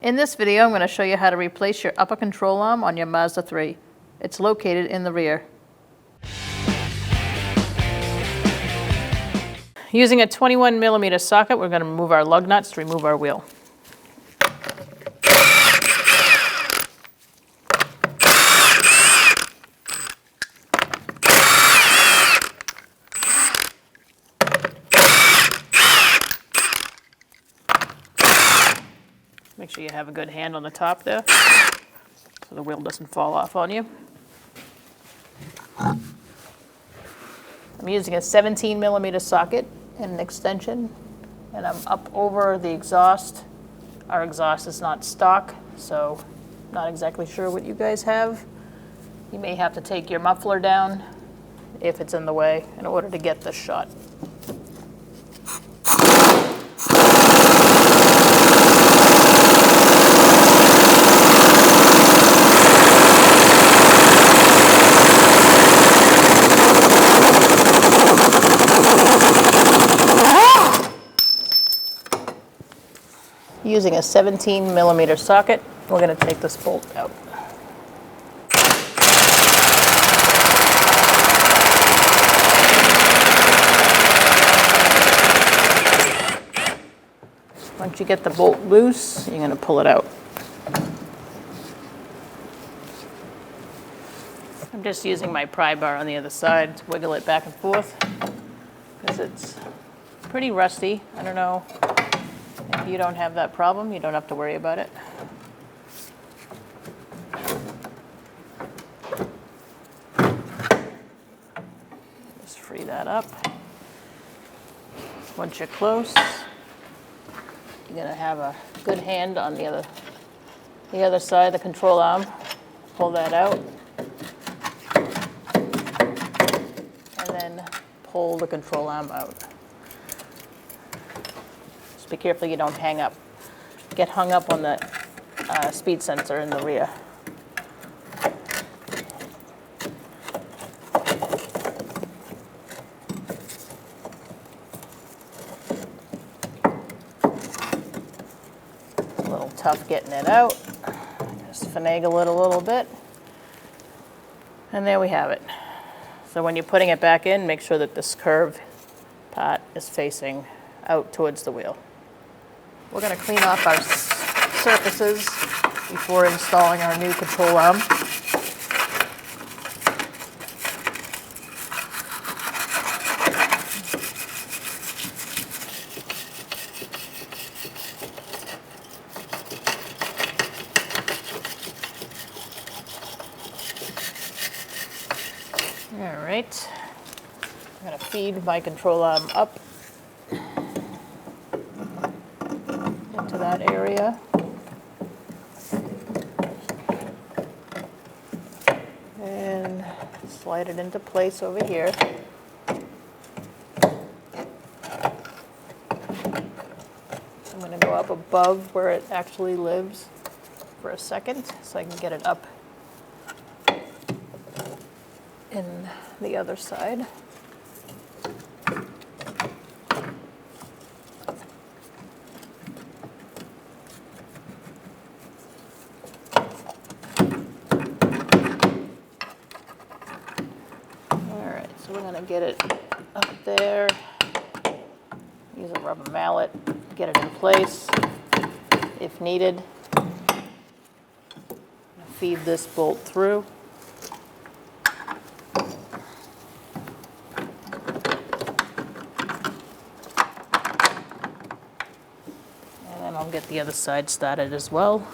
In this video, I'm going to show you how to replace your upper control arm on your Mazda 3. It's located in the rear. Using a 21mm socket, we're going to remove our lug nuts to remove our wheel. Make sure you have a good hand on the top there, so the wheel doesn't fall off on you. I'm using a 17mm socket and an extension, and I'm up over the exhaust. Our exhaust is not stock, so not exactly sure what you guys have. You may have to take your muffler down if it's in the way in order to get this shot. Using a 17mm socket, we're going to take this bolt out. Once you get the bolt loose, you're going to pull it out. I'm just using my pry bar on the other side to wiggle it back and forth because it's pretty rusty. I don't know. If you don't have that problem, you don't have to worry about it. Just free that up. Once you're close, you're going to have a good hand on the other side of the control arm. Pull that out. And then pull the control arm out. Be careful you don't get hung up on the speed sensor in the rear. It's a little tough getting it out. Just finagle it a little bit. And there we have it. So when you're putting it back in, make sure that this curved part is facing out towards the wheel. We're going to clean off our surfaces before installing our new control arm. All right, I'm going to feed my control arm up to that area. And slide it into place over here. I'm going to go up above where it actually lives for a second so I can get it up in the other side. So we're going to get it up there, use a rubber mallet, get it in place if needed. Feed this bolt through. And then I'll get the other side started as well.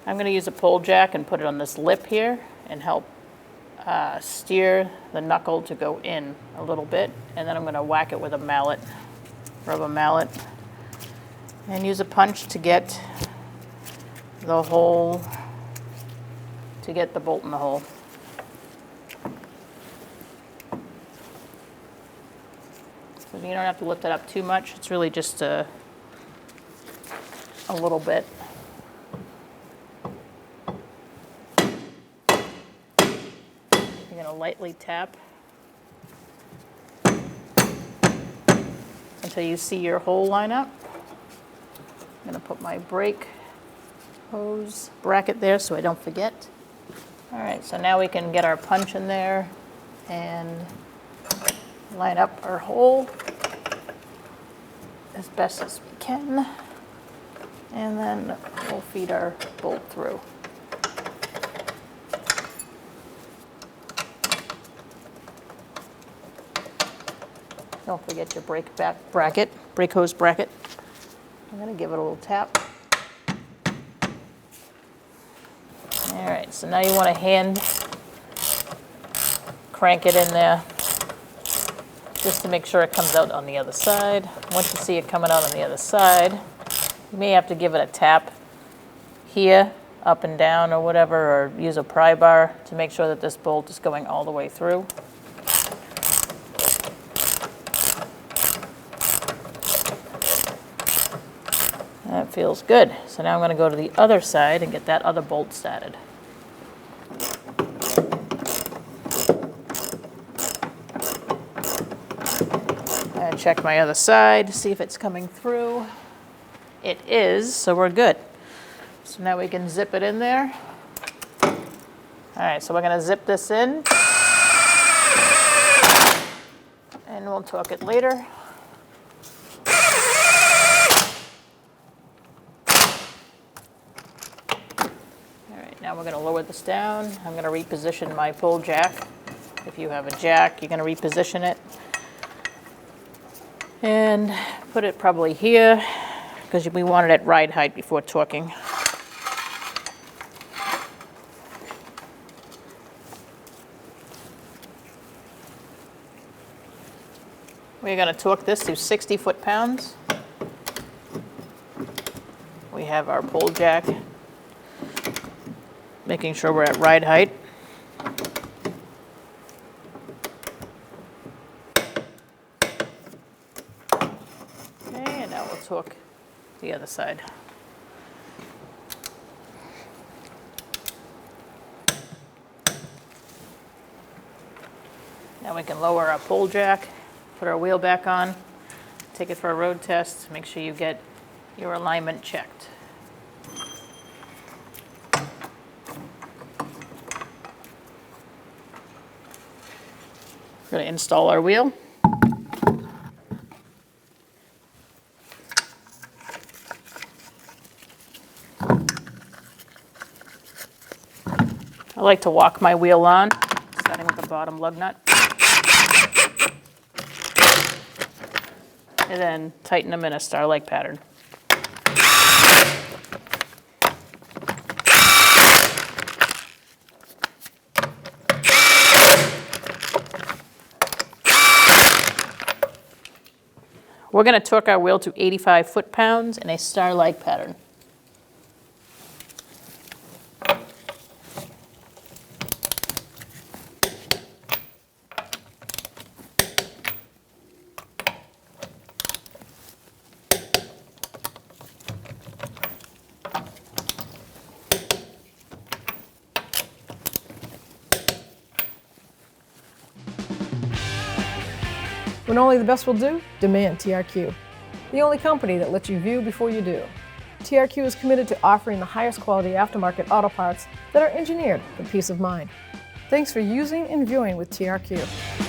I'm going to use a pole jack and put it on this lip here and help steer the knuckle to go in a little bit. And then I'm going to whack it with a mallet, rubber mallet, and use a punch to get the hole, to get the bolt in the hole. So you don't have to lift it up too much. It's really just a little bit. You're gonna lightly tap until you see your hole line up. I'm gonna put my brake hose bracket there so I don't forget. All right, so now we can get our punch in there and line up our hole as best as we can. And then we'll feed our bolt through. Don't forget your brake hose bracket. I'm gonna give it a little tap. All right, so now you want to hand crank it in there just to make sure it comes out on the other side. Once you see it coming out on the other side, you may have to give it a tap here, up and down or whatever, or use a pry bar to make sure that this bolt is going all the way through. That feels good. So now I'm going to go to the other side and get that other bolt started. And check my other side, see if it's coming through. It is, so we're good. So now we can zip it in there. All right, so we're going to zip this in. And we'll torque it later. Now we're going to lower this down. I'm going to reposition my pull jack. If you have a jack, you're going to reposition it. And put it probably here, because we want it at ride height before torquing. We're going to torque this to 60 foot-pounds. We have our pull jack, making sure we're at ride height. Okay, and now we'll torque the other side. Now we can lower our pull jack, put our wheel back on, take it for a road test, make sure you get your alignment checked. We're going to install our wheel. I like to walk my wheel on, starting with the bottom lug nut. And then tighten them in a star-like pattern. We're going to torque our wheel to 85 foot-pounds in a star-like pattern. When only the best will do, demand TRQ. The only company that lets you view before you do. TRQ is committed to offering the highest quality aftermarket auto parts that are engineered for peace of mind. Thanks for using and viewing with TRQ.